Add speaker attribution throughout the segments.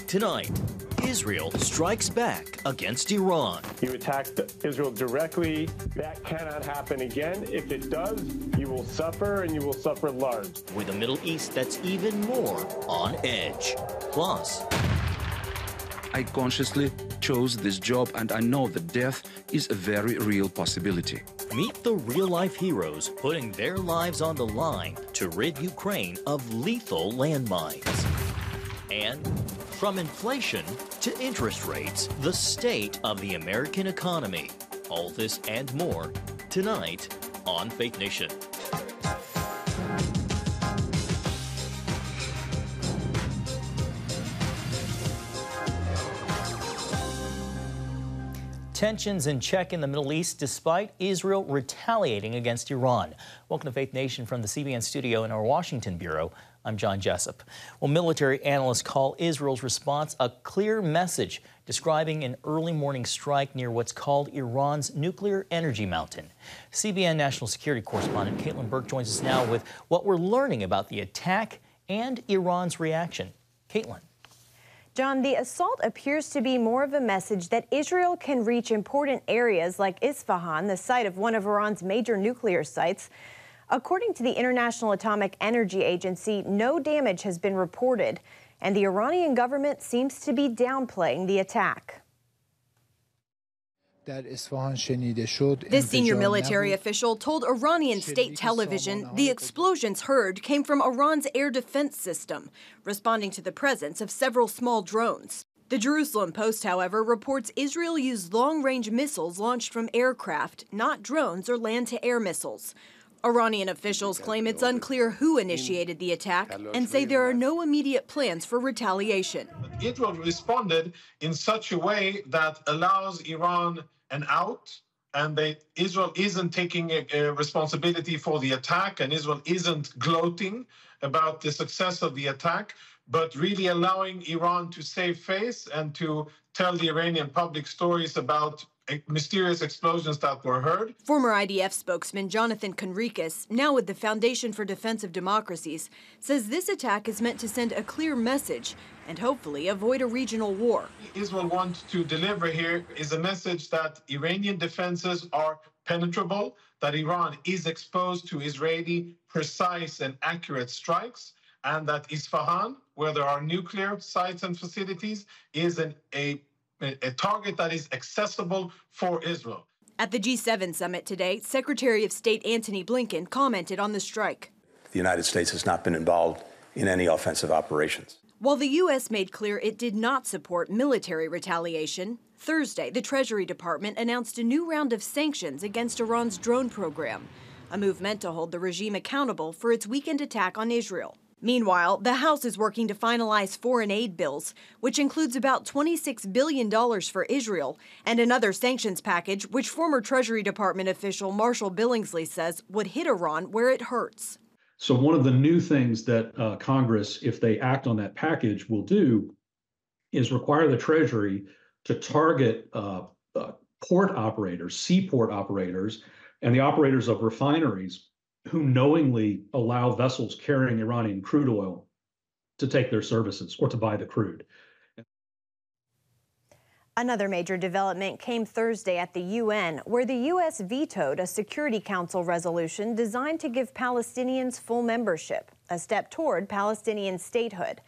Speaker 1: Tonight, Israel strikes back against Iran.
Speaker 2: You attacked Israel directly. That cannot happen again. If it does, you will suffer, and you will suffer large.
Speaker 1: With a Middle East that's even more on edge. Plus,
Speaker 3: I consciously chose this job, and I know that death is a very real possibility.
Speaker 1: meet the real-life heroes putting their lives on the line to rid Ukraine of lethal landmines. And from inflation to interest rates, the state of the American economy. All this and more tonight on Faith Nation. Tensions in check in the Middle East despite Israel retaliating against Iran. Welcome to Faith Nation from the CBN studio in our Washington bureau. I'm John Jessup. Well, military analysts call Israel's response a clear message, describing an early morning strike near what's called Iran's nuclear energy mountain. CBN national security correspondent Caitlin Burke joins us now with what we're learning about the attack and Iran's reaction. Caitlin.
Speaker 4: John, the assault appears to be more of a message that Israel can reach important areas like Isfahan, the site of one of Iran's major nuclear sites. According to the International Atomic Energy Agency, no damage has been reported, and the Iranian government seems to be downplaying the attack.
Speaker 5: This
Speaker 6: senior military official told Iranian state television the explosions heard came from Iran's air defense system, responding to the presence of several small drones. The Jerusalem Post, however, reports Israel used long-range missiles launched from aircraft, not drones or land-to-air missiles. Iranian officials claim it's unclear who initiated the attack and say there are no immediate plans for retaliation.
Speaker 7: Israel responded in such a way that allows Iran an out, and Israel isn't taking a responsibility for the attack, and Israel isn't gloating about the success of the attack, but really allowing Iran to save face and to tell the Iranian public stories about mysterious explosions that were heard.
Speaker 6: Former IDF spokesman Jonathan Conricus, now with the Foundation for Defense of Democracies, says this attack is meant to send a clear message and hopefully avoid a regional war.
Speaker 7: Israel wants to deliver here is a message that Iranian defenses are penetrable, that Iran is exposed to Israeli precise and accurate strikes, and that Isfahan, where there are nuclear sites and facilities, is a target that is accessible for Israel.
Speaker 6: At the G7 summit today, Secretary of State Antony Blinken commented on the strike.
Speaker 8: The United States has not been involved in any offensive operations.
Speaker 6: While the U.S. made clear it did not support military retaliation, Thursday, the Treasury Department announced a new round of sanctions against Iran's drone program, a move meant to hold the regime accountable for its weekend attack on Israel. Meanwhile, the House is working to finalize foreign aid bills, which includes about $26 billion for Israel, and another sanctions package, which former Treasury Department official Marshall Billingsley says would hit Iran where it hurts.
Speaker 9: So one of the new things that Congress, if they act on that package, will do is require the Treasury to target port operators, seaport operators, and the operators of refineries who knowingly allow vessels carrying Iranian crude oil to take their services or to buy the crude.
Speaker 4: Another major development came Thursday at the UN, where the U.S. vetoed a Security Council resolution designed to give Palestinians full membership, a step toward Palestinian statehood.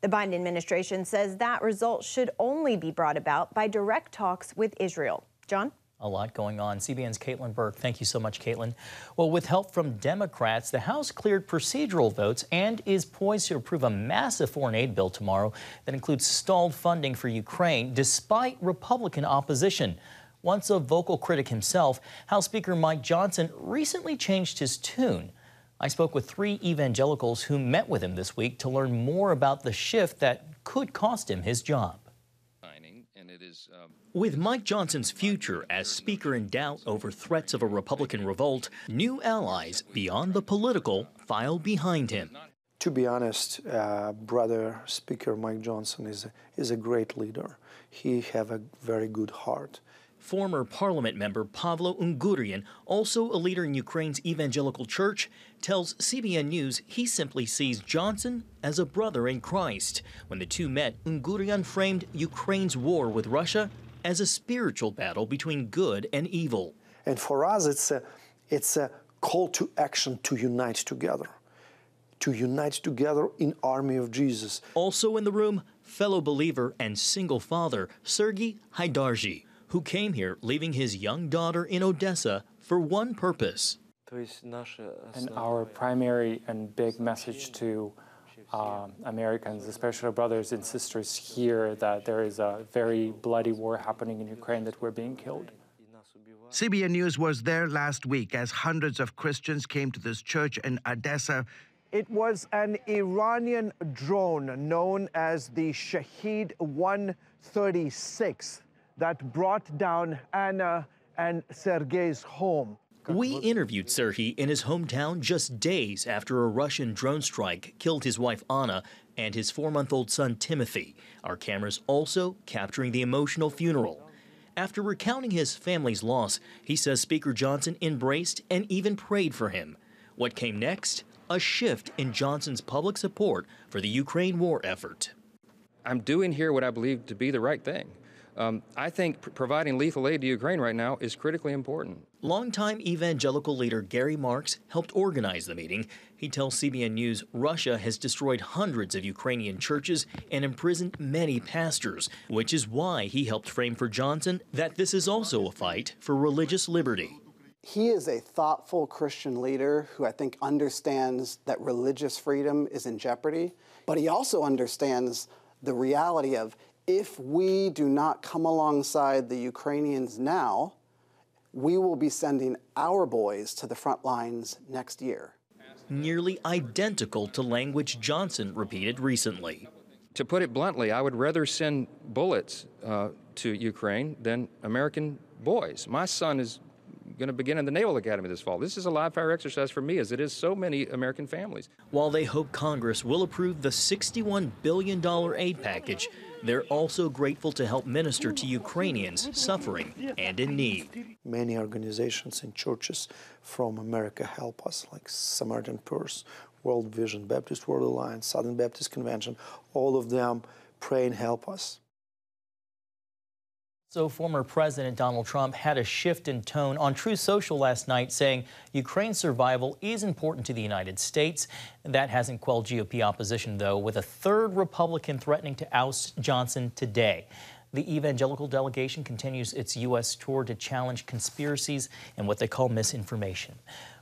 Speaker 4: The Biden administration says that result should only be brought about by direct talks with Israel. John?
Speaker 1: A lot going on. CBN's Caitlin Burke. Thank you so much, Caitlin. Well, with help from Democrats, the House cleared procedural votes and is poised to approve a massive foreign aid bill tomorrow that includes stalled funding for Ukraine, despite Republican opposition. Once a vocal critic himself, House Speaker Mike Johnson recently changed his tune. I spoke with 3 evangelicals who met with him this week to learn more about the shift that could cost him his job. With Mike Johnson's future as Speaker in doubt over threats of a Republican revolt, new allies beyond the political file behind him.
Speaker 10: To be honest, brother Speaker Mike Johnson is a great leader. He has a very good heart.
Speaker 1: Former parliament member Pavlo Ungurian, also a leader in Ukraine's evangelical church, tells CBN News he simply sees Johnson as a brother in Christ. When the two met, Ungurian framed Ukraine's war with Russia as a spiritual battle between good and evil.
Speaker 10: And for us, it's a call to action to unite together in army of Jesus.
Speaker 1: Also in the room, fellow believer and single father Sergei Haidarji, who came here leaving his young daughter in Odessa for one purpose.
Speaker 5: And our primary and big message to Americans, especially our brothers and sisters here, that there is a very bloody war happening in Ukraine, that we're being killed.
Speaker 11: CBN News was there last week as hundreds of Christians came to this church in Odessa.
Speaker 12: It was an Iranian drone known as the Shahed 136 that brought down Anna and Sergei's home.
Speaker 1: We interviewed Sergei in his hometown just days after a Russian drone strike killed his wife Anna and his 4-month-old son Timothy. Our cameras also capturing the emotional funeral. After recounting his family's loss, he says Speaker Johnson embraced and even prayed for him. What came next? A shift in Johnson's public support for the Ukraine war effort.
Speaker 13: I'm doing here what I believe to be the right thing. I think providing lethal aid to Ukraine right now is critically important.
Speaker 1: Longtime evangelical leader Gary Marks helped organize the meeting. He tells CBN News Russia has destroyed hundreds of Ukrainian churches and imprisoned many pastors, which is why he helped frame for Johnson that this is also a fight for religious liberty.
Speaker 14: He is a thoughtful Christian leader who I think understands that religious freedom is in jeopardy, but he also understands the reality of if we do not come alongside the Ukrainians now, we will be sending our boys to the front lines next year.
Speaker 1: Nearly identical to language Johnson repeated recently.
Speaker 13: To put it bluntly, I would rather send bullets to Ukraine than American boys. My son is going to begin in the Naval Academy this fall. This is a live fire exercise for me, as it is so many American families.
Speaker 1: While they hope Congress will approve the $61 billion aid package, they're also grateful to help minister to Ukrainians suffering and in need.
Speaker 10: Many organizations and churches from America help us, like Samaritan Purse, World Vision, Baptist World Alliance, Southern Baptist Convention. All of them pray and help us.
Speaker 1: So former President Donald Trump had a shift in tone on Truth Social last night, saying Ukraine's survival is important to the United States. That hasn't quelled GOP opposition, though, with a third Republican threatening to oust Johnson today. The evangelical delegation continues its U.S. tour to challenge conspiracies and what they call misinformation.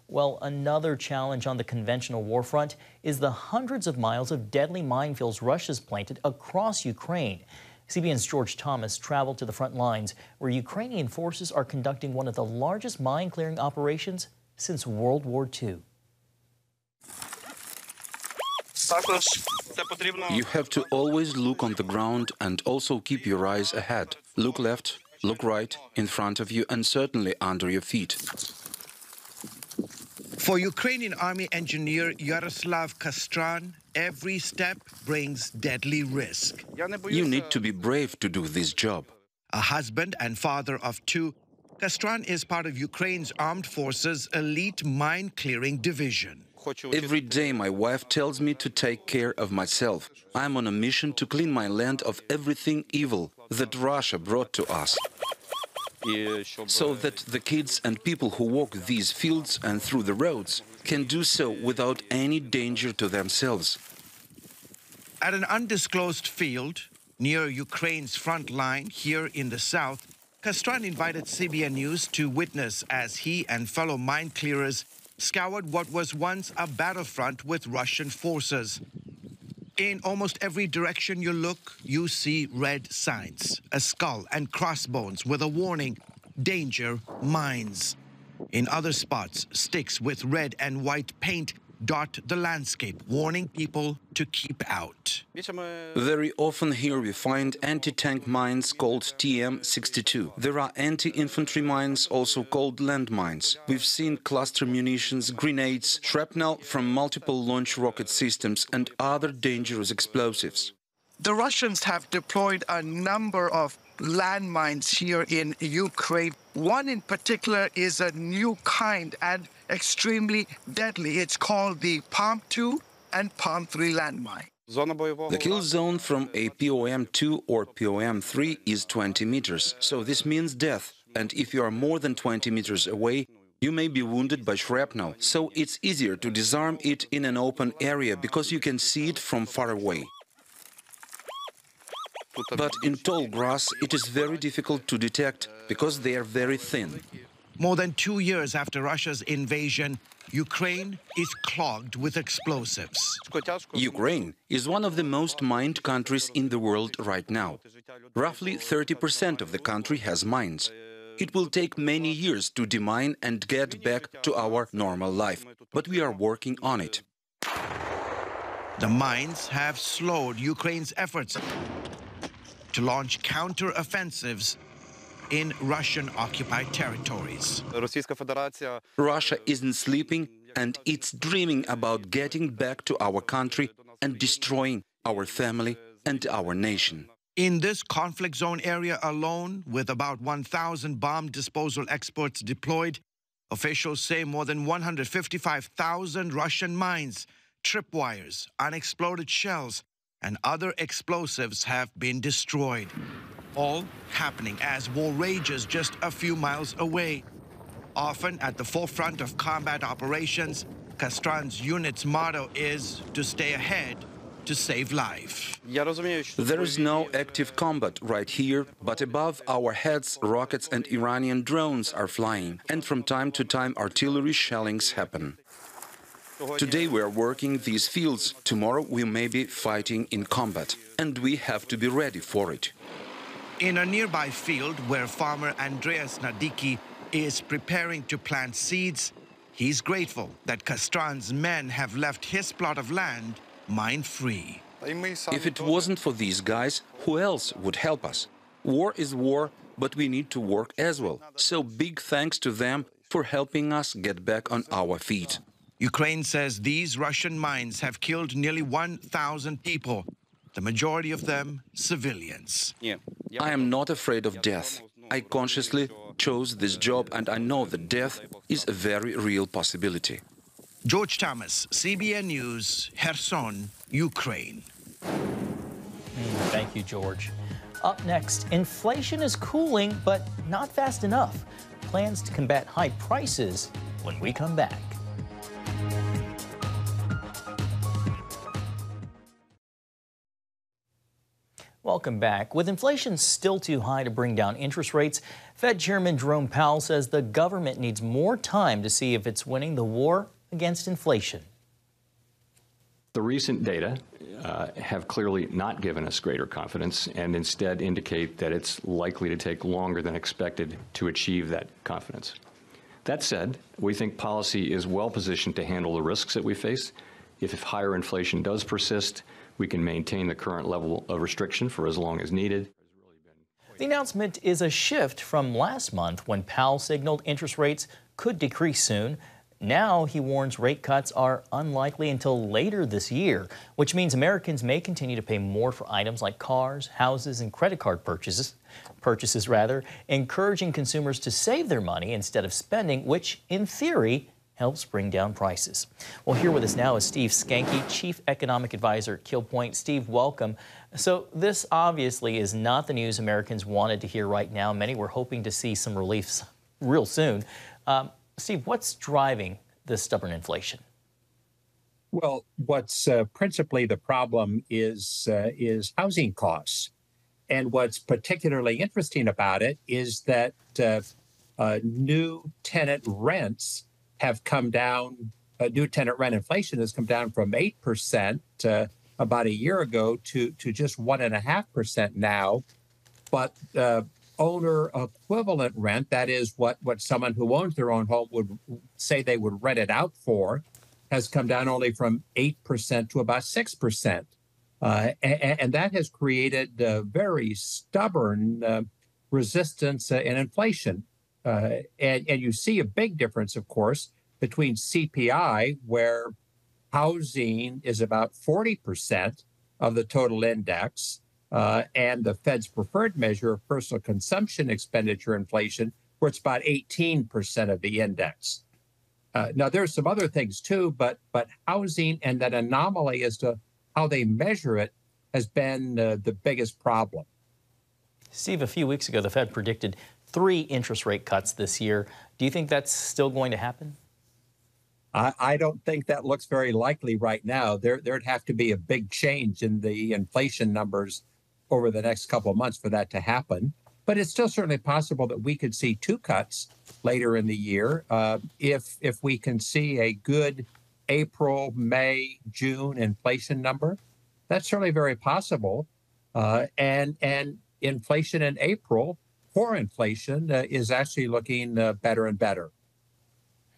Speaker 1: Well, another challenge on the conventional war front is the hundreds of miles of deadly minefields Russia's planted across Ukraine. CBN's George Thomas traveled to the front lines, where Ukrainian forces are conducting one of the largest mine-clearing operations since World War II.
Speaker 3: You have to always look on the ground and also keep your eyes ahead. Look left, look right, in front of you, and certainly under your feet.
Speaker 11: For Ukrainian Army engineer Yaroslav Kastran, every step brings deadly risk.
Speaker 3: You need to be brave to do this job.
Speaker 11: A husband and father of two, Kastran is part of Ukraine's armed forces' elite mine-clearing division.
Speaker 3: Every day my wife tells me to take care of myself. I'm on a mission to clean my land of everything evil that Russia brought to us, so that the kids and people who walk these fields and through the roads can do so without any danger to themselves.
Speaker 11: At an undisclosed field near Ukraine's front line here in the south, Kastran invited CBN News to witness as he and fellow mine clearers scoured what was once a battlefront with Russian forces. In almost every direction you look, you see red signs, a skull and crossbones with a warning, danger, mines. In other spots, sticks with red and white paint dot the landscape, warning people to keep out.
Speaker 3: Very often here we find anti-tank mines called TM-62. There are anti-infantry mines, also called landmines. We've seen cluster munitions, grenades, shrapnel from multiple launch rocket systems and other dangerous explosives.
Speaker 11: The Russians have deployed a number of landmines here in Ukraine. One in particular is a new kind and extremely deadly. It's called the Palm 2 and Palm 3 landmine.
Speaker 3: The kill zone from a POM2 or POM3 is 20 meters, so this means death. And if you are more than 20 meters away, you may be wounded by shrapnel, so it's easier to disarm it in an open area because you can see it from far away. But in tall grass, it is very difficult to detect because they are very thin.
Speaker 11: More than 2 years after Russia's invasion, Ukraine is clogged with explosives.
Speaker 3: Ukraine is one of the most mined countries in the world right now. Roughly 30% of the country has mines. It will take many years to demine and get back to our normal life, but we are working on it.
Speaker 11: The mines have slowed Ukraine's efforts to launch counter-offensives in Russian-occupied territories.
Speaker 3: Russia isn't sleeping, and it's dreaming about getting back to our country and destroying our family and our nation.
Speaker 11: In this conflict zone area alone, with about 1,000 bomb disposal experts deployed, officials say more than 155,000 Russian mines, tripwires, unexploded shells, and other explosives have been destroyed. All happening as war rages just a few miles away. Often at the forefront of combat operations, Kastran's unit's motto is to stay ahead to save life.
Speaker 3: There is no active combat right here, but above our heads, rockets and Iranian drones are flying, and from time to time artillery shellings happen. Today we are working these fields, tomorrow we may be fighting in combat, and we have to be ready for it.
Speaker 11: In a nearby field where farmer Andreas Nadicki is preparing to plant seeds, he's grateful that Kastran's men have left his plot of land mine-free.
Speaker 3: If it wasn't for these guys, who else would help us? War is war, but we need to work as well. So big thanks to them for helping us get back on our feet.
Speaker 11: Ukraine says these Russian mines have killed nearly 1,000 people, the majority of them civilians.
Speaker 3: I am not afraid of death. I consciously chose this job, and I know that death is a very real possibility.
Speaker 11: George Thomas, CBN News, Kherson, Ukraine.
Speaker 1: Thank you, George. Up next, inflation is cooling, but not fast enough. Plans to combat high prices when we come back. Welcome back. With inflation still too high to bring down interest rates, Fed Chairman Jerome Powell says the government needs more time to see if it's winning the war against inflation.
Speaker 15: The recent data have clearly not given us greater confidence and instead indicate that it's likely to take longer than expected to achieve that confidence. That said, we think policy is well positioned to handle the risks that we face. If higher inflation does persist, we can maintain the current level of restriction for as long as needed.
Speaker 1: The announcement is a shift from last month when Powell signaled interest rates could decrease soon. Now he warns rate cuts are unlikely until later this year, which means Americans may continue to pay more for items like cars, houses, and credit card purchases, encouraging consumers to save their money instead of spending, which in theory helps bring down prices. Well, here with us now is Steve Skanke, Chief Economic Advisor at Kill Point. Steve, welcome. So this obviously is not the news Americans wanted to hear right now. Many were hoping to see some relief real soon. Steve, what's driving this stubborn inflation?
Speaker 16: Well, what's principally the problem is housing costs. And what's particularly interesting about it is that new tenant rents have come down. New tenant rent inflation has come down from 8% about a year ago to just 1.5% now. But owner equivalent rent, that is what someone who owns their own home would say they would rent it out for, has come down only from 8% to about 6%. And that has created a very stubborn resistance in inflation. And you see a big difference, of course, between CPI, where housing is about 40% of the total index, and the Fed's preferred measure of personal consumption expenditure inflation, where it's about 18% of the index. Now, there's some other things too, but housing and that anomaly as to how they measure it has been the biggest problem.
Speaker 1: Steve, a few weeks ago, the Fed predicted 3 interest rate cuts this year. Do you think that's still going to happen?
Speaker 16: I don't think that looks very likely right now. There'd have to be a big change in the inflation numbers over the next couple of months for that to happen. But it's still certainly possible that we could see 2 cuts later in the year if we can see a good April, May, June inflation number. That's certainly very possible. And inflation in April, core inflation, is actually looking better and better.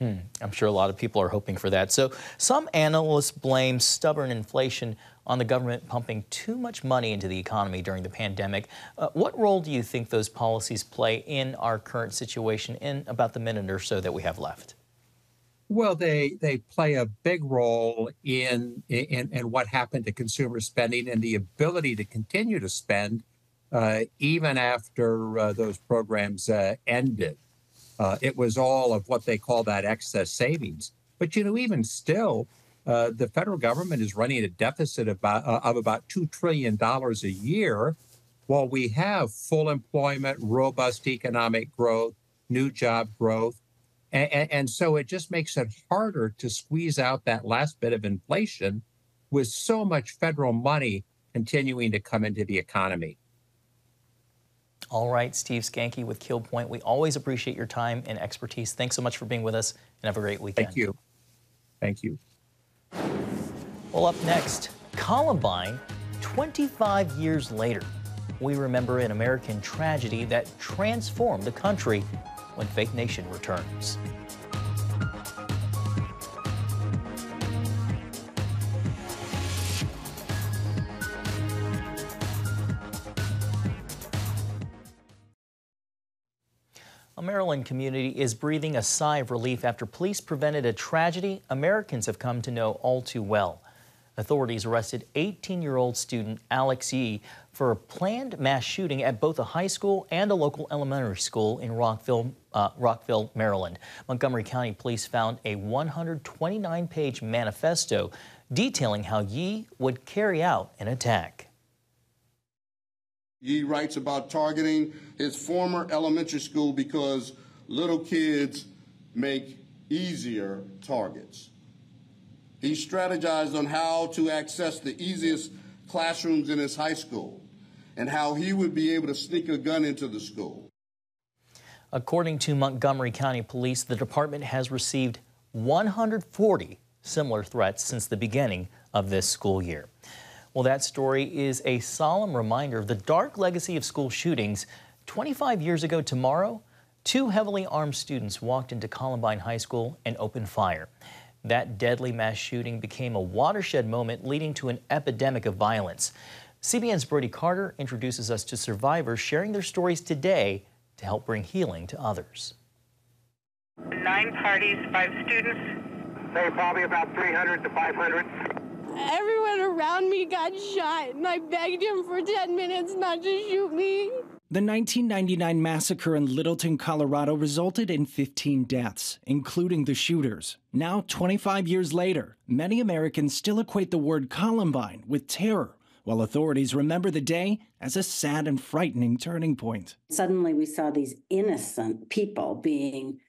Speaker 1: I'm sure a lot of people are hoping for that. So some analysts blame stubborn inflation on the government pumping too much money into the economy during the pandemic. What role do you think those policies play in our current situation in about the minute or so that we have left?
Speaker 16: Well, they play a big role in what happened to consumer spending and the ability to continue to spend even after those programs ended. It was all of what they call that excess savings. But, you know, even still, the federal government is running a deficit of about $2 trillion a year, while we have full employment, robust economic growth, new job growth. And so it just makes it harder to squeeze out that last bit of inflation with so much federal money continuing to come into the economy.
Speaker 1: All right, Steve Skanke with Kill Point. We always appreciate your time and expertise. Thanks so much for being with us, and have a great weekend.
Speaker 16: Thank you. Thank you.
Speaker 1: Well, up next, Columbine, 25 years later. We remember an American tragedy that transformed the country when Faith Nation returns. A Maryland community is breathing a sigh of relief after police prevented a tragedy Americans have come to know all too well. Authorities arrested 18-year-old student Alex Yee for a planned mass shooting at both a high school and a local elementary school in Rockville, Maryland. Montgomery County Police found a 129-page manifesto detailing how Yee would carry out an attack.
Speaker 17: Yee writes about targeting his former elementary school because little kids make easier targets. He strategized on how to access the easiest classrooms in his high school and how he would be able to sneak a gun into the school.
Speaker 1: According to Montgomery County Police, the department has received 140 similar threats since the beginning of this school year. Well, that story is a solemn reminder of the dark legacy of school shootings. 25 years ago tomorrow, 2 heavily armed students walked into Columbine High School and opened fire. That deadly mass shooting became a watershed moment, leading to an epidemic of violence. CBN's Brody Carter introduces us to survivors sharing their stories today to help bring healing to others.
Speaker 18: 9 parties, 5 students.
Speaker 19: Say probably about 300 to 500.
Speaker 20: Everyone around me got shot, and I begged him for 10 minutes not to shoot me.
Speaker 21: The 1999 massacre in Littleton, Colorado resulted in 15 deaths, including the shooters. Now, 25 years later, many Americans still equate the word Columbine with terror, while authorities remember the day as a sad and frightening turning point.
Speaker 22: Suddenly, we saw these innocent people being,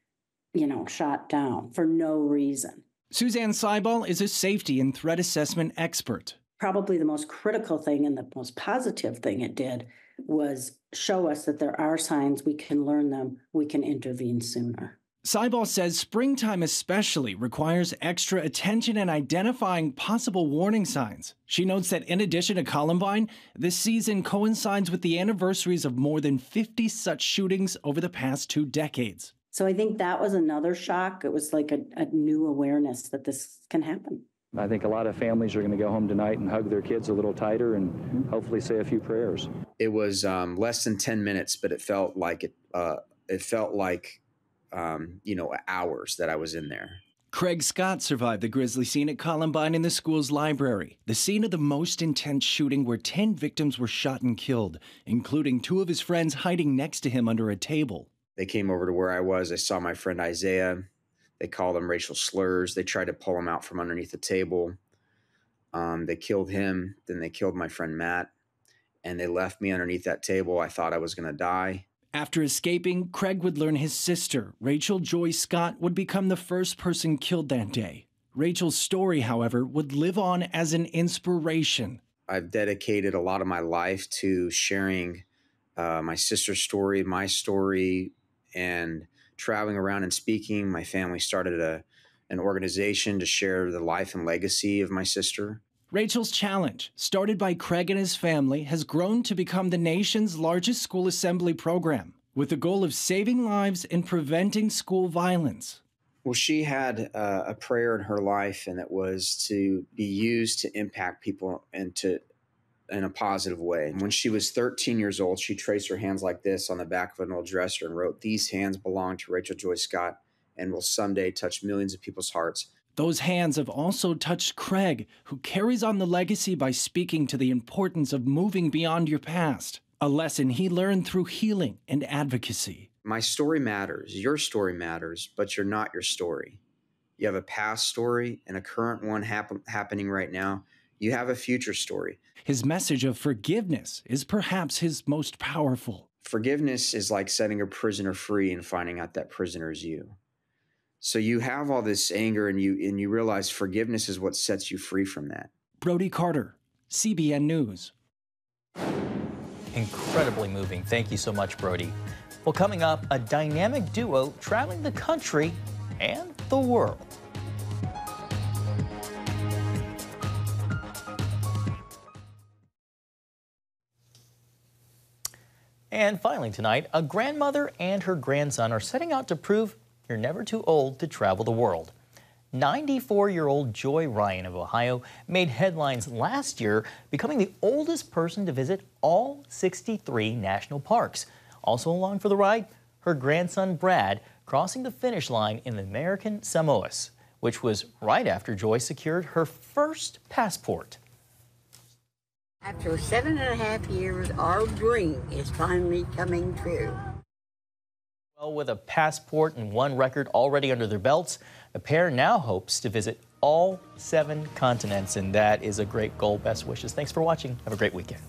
Speaker 22: shot down for no reason.
Speaker 21: Suzanne Seibel is a safety and threat assessment expert.
Speaker 22: Probably the most critical thing and the most positive thing it did was show us that there are signs, we can learn them, we can intervene sooner.
Speaker 21: Seibel says springtime especially requires extra attention in identifying possible warning signs. She notes that in addition to Columbine, this season coincides with the anniversaries of more than 50 such shootings over the past 2 decades.
Speaker 22: So I think that was another shock. It was like a new awareness that this can happen.
Speaker 23: I think a lot of families are going to go home tonight and hug their kids a little tighter and hopefully say a few prayers.
Speaker 24: It was less than 10 minutes, but it felt like hours that I was in there.
Speaker 21: Craig Scott survived the grisly scene at Columbine in the school's library, the scene of the most intense shooting where 10 victims were shot and killed, including 2 of his friends hiding next to him under a table.
Speaker 24: They came over to where I was. They saw my friend Isaiah. They called him racial slurs. They tried to pull him out from underneath the table. They killed him. Then they killed my friend Matt. And they left me underneath that table. I thought I was going to die.
Speaker 21: After escaping, Craig would learn his sister, Rachel Joy Scott, would become the first person killed that day. Rachel's story, however, would live on as an inspiration.
Speaker 24: I've dedicated a lot of my life to sharing my sister's story, my story, and traveling around and speaking. My family started an organization to share the life and legacy of my sister.
Speaker 21: Rachel's Challenge, started by Craig and his family, has grown to become the nation's largest school assembly program, with the goal of saving lives and preventing school violence.
Speaker 24: Well, she had a prayer in her life, and it was to be used to impact people in a positive way. When she was 13 years old, she traced her hands like this on the back of an old dresser and wrote, "These hands belong to Rachel Joy Scott and will someday touch millions of people's hearts."
Speaker 21: Those hands have also touched Craig, who carries on the legacy by speaking to the importance of moving beyond your past, a lesson he learned through healing and advocacy.
Speaker 24: My story matters, your story matters, but you're not your story. You have a past story and a current one happening right now. You have a future story.
Speaker 21: His message of forgiveness is perhaps his most powerful.
Speaker 24: Forgiveness is like setting a prisoner free and finding out that prisoner is you. So you have all this anger and you realize forgiveness is what sets you free from that.
Speaker 21: Brody Carter, CBN News.
Speaker 1: Incredibly moving. Thank you so much, Brody. Well, coming up, a dynamic duo traveling the country and the world. And finally tonight, a grandmother and her grandson are setting out to prove you're never too old to travel the world. 94-year-old Joy Ryan of Ohio made headlines last year, becoming the oldest person to visit all 63 national parks. Also along for the ride, her grandson Brad crossing the finish line in the American Samoas, which was right after Joy secured her first passport.
Speaker 2: After 7.5 years, our dream is finally coming true.
Speaker 1: Well, with a passport and 1 record already under their belts, the pair now hopes to visit all 7 continents, and that is a great goal. Best wishes. Thanks for watching. Have a great weekend.